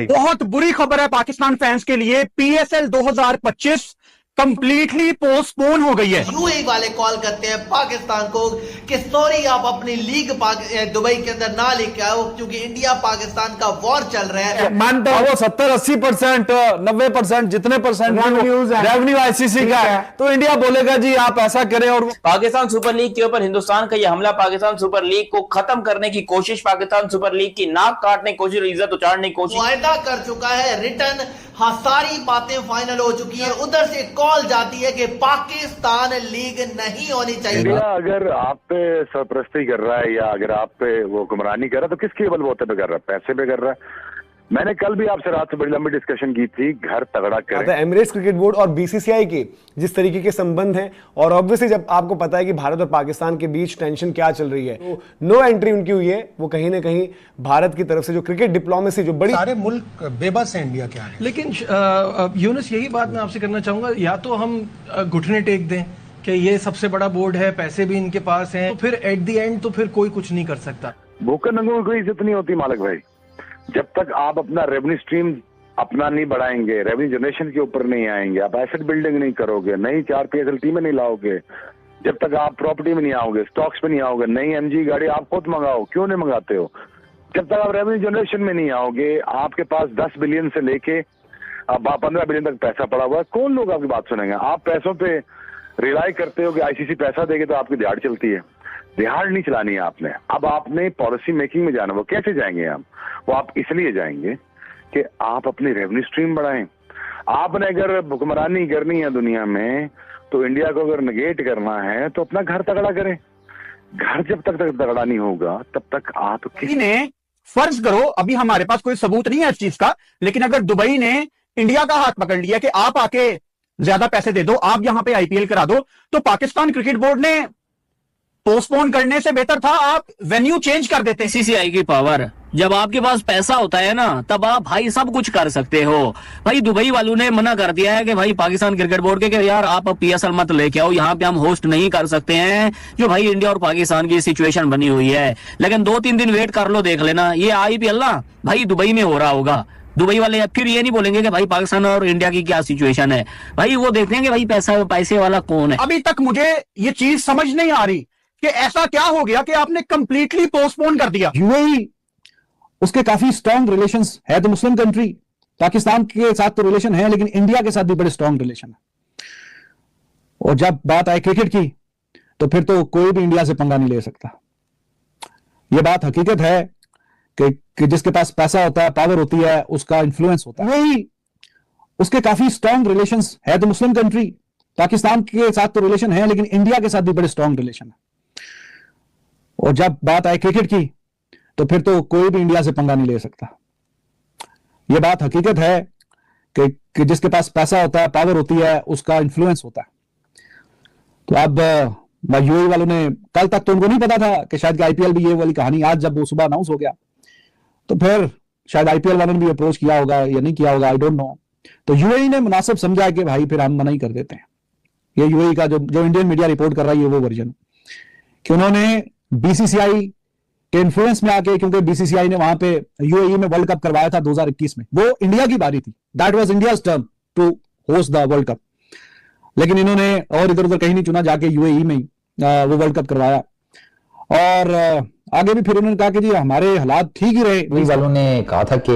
बहुत बुरी खबर है पाकिस्तान फैंस के लिए। पीएसएल 2025 कंप्लीटली पोस्टपोन हो गई है। यूएई वाले कॉल करते हैं पाकिस्तान को कि सॉरी आप अपनी लीग दुबई के अंदर ना लेके आओ क्योंकि इंडिया पाकिस्तान का वॉर चल रहा है। मानता हूं वो 70-80% 90% जितने परसेंट रेवेन्यू आईसीसी का है, तो इंडिया बोलेगा जी आप ऐसा करें। और पाकिस्तान सुपर लीग के ऊपर हिंदुस्तान का यह हमला पाकिस्तान सुपर लीग को खत्म करने की कोशिश, पाकिस्तान सुपर लीग की नाक काटने की कोशिश, इज्जत उतारने की कोशिश वायदा कर चुका है रिटर्न। हाँ, सारी बातें फाइनल हो चुकी है। उधर से कॉल जाती है कि पाकिस्तान लीग नहीं होनी चाहिए। इंडिया अगर आप पे सरपरस्ती कर रहा है या अगर आप पे वो गुमरानी कर रहा है तो किसके बलबूते पे कर रहा है? पैसे पे कर रहा है। मैंने कल भी आपसे रात से बड़ी लंबी डिस्कशन की थी, घर तगड़ा करें। एमिरेट्स क्रिकेट बोर्ड और बीसीसीआई के जिस तरीके के संबंध हैं, और ऑब्वियसली जब आपको पता है कि भारत और पाकिस्तान के बीच टेंशन क्या चल रही है, तो नो एंट्री उनकी हुई है। वो कहीं ना कहीं भारत की तरफ से जो क्रिकेट डिप्लोमेसी जो बड़ी, सारे मुल्क बेबस हैं इंडिया के आगे। लेकिन यूनुस यही बात मैं आपसे करना चाहूंगा, या तो हम घुटने टेक दें कि ये सबसे बड़ा बोर्ड है, पैसे भी इनके पास हैं, तो फिर एट द एंड तो फिर कोई कुछ नहीं कर सकता। भूखे नंगों में कोई इज्जत नहीं होती मालिक भाई। जब तक आप अपना रेवेन्यू स्ट्रीम अपना नहीं बढ़ाएंगे, रेवेन्यू जनरेशन के ऊपर नहीं आएंगे, आप एसेट बिल्डिंग नहीं करोगे, नई 4 पीएसएल टीमें नहीं लाओगे, जब तक आप प्रॉपर्टी में नहीं आओगे, स्टॉक्स में नहीं आओगे, नई एमजी गाड़ी आप खुद मंगाओ, क्यों नहीं मंगाते हो, जब तक आप रेवेन्यू जनरेशन में नहीं आओगे, आपके पास 10 बिलियन से लेके अब 15 बिलियन तक पैसा पड़ा हुआ है, कौन लोग आपकी बात सुनेंगे? आप पैसों पे रिलाई करते हो कि आईसीसी पैसा देगी तो आपकी दिहाड़ चलती है। दिहाड़ नहीं चलानी है आपने। अब आपने पॉलिसी मेकिंग में जाना। वो कैसे जाएंगे आप? वो आप इसलिए जाएंगे कि आप अपनी रेवेन्यू स्ट्रीम बढ़ाएं। आपने अगर हुक्मरानी करनी है दुनिया में, तो इंडिया को अगर नेगेट करना है तो अपना घर तगड़ा करें। घर जब तक तगड़ा नहीं होगा तब तक आप ने फर्ज करो, अभी हमारे पास कोई सबूत नहीं है इस चीज का, लेकिन अगर दुबई ने इंडिया का हाथ पकड़ लिया कि आप आके ज्यादा पैसे दे दो, आप यहां पे आईपीएल करा दो, तो पाकिस्तान क्रिकेट बोर्ड ने पोस्टपोन करने से बेहतर था आप वेन्यू चेंज कर देते। बीसीसीआई की पावर, जब आपके पास पैसा होता है ना, तब आप भाई सब कुछ कर सकते हो। भाई दुबई वालों ने मना कर दिया है कि भाई पाकिस्तान क्रिकेट बोर्ड के कि यार आप पीएसएल मत लेके आओ, यहाँ पे हम होस्ट नहीं कर सकते हैं, जो भाई इंडिया और पाकिस्तान की सिचुएशन बनी हुई है। लेकिन 2-3 दिन वेट कर लो, देख लेना ये आईपीएल ना भाई दुबई में हो रहा होगा। दुबई वाले फिर ये नहीं बोलेंगे कि भाई पाकिस्तान और इंडिया की क्या सिचुएशन है, भाई वो देखेंगे भाई पैसे वाला कौन है। अभी तक मुझे ये चीज समझ नहीं आ रही कि ऐसा क्या हो गया कि आपने कंप्लीटली पोस्टपोन कर दिया। यूएई उसके काफी स्ट्रॉन्ग रिलेशंस है, तो मुस्लिम कंट्री, पाकिस्तान के साथ तो रिलेशन है लेकिन इंडिया के साथ भी बड़े स्ट्रॉन्ग रिलेशन है। और जब बात आए क्रिकेट की तो फिर तो कोई भी इंडिया से पंगा नहीं ले सकता। यह बात हकीकत है कि जिसके पास पैसा होता है, पावर होती है, उसका इन्फ्लुएंस होता है। यूएई उसके काफी स्ट्रॉन्ग रिलेशंस है, तो मुस्लिम कंट्री, पाकिस्तान के साथ तो रिलेशन है लेकिन इंडिया के साथ भी बड़े स्ट्रॉन्ग रिलेशन है। और जब बात आए क्रिकेट की तो फिर तो कोई भी इंडिया से पंगा नहीं ले सकता। यह बात हकीकत है कि जिसके पास पैसा होता है, पावर होती है, उसका इन्फ्लुएंस होता है। तो अब यूएई वालों ने, कल तक तो उनको नहीं पता था कि शायद आईपीएल भी ये वाली कहानी, आज जब वो सुबह अनाउंस हो गया तो फिर शायद आईपीएल वालों ने भी अप्रोच किया होगा या नहीं किया होगा, आई डोंट नो। तो यूएई ने मुनासिब समझा कि भाई फिर हम मना ही कर देते हैं। ये यूएई का जो इंडियन मीडिया रिपोर्ट कर रहा है, ये वो वर्जन कि उन्होंने बीसीसीआई के इन्फ्लुएंस में आके, क्योंकि बीसीसीआई ने वहां पे यूएई में वर्ल्ड कप करवाया था 2021 में, वो इंडिया की बारी थी, that was India's turn to host the world cup, लेकिन इन्होंने और इधर उधर कहीं नहीं चुना, जाके यूएई में वो वर्ल्ड कप करवाया। और आगे भी फिर उन्होंने कहा कि जी हमारे हालात ठीक ही रहे। वालों ने कहा था कि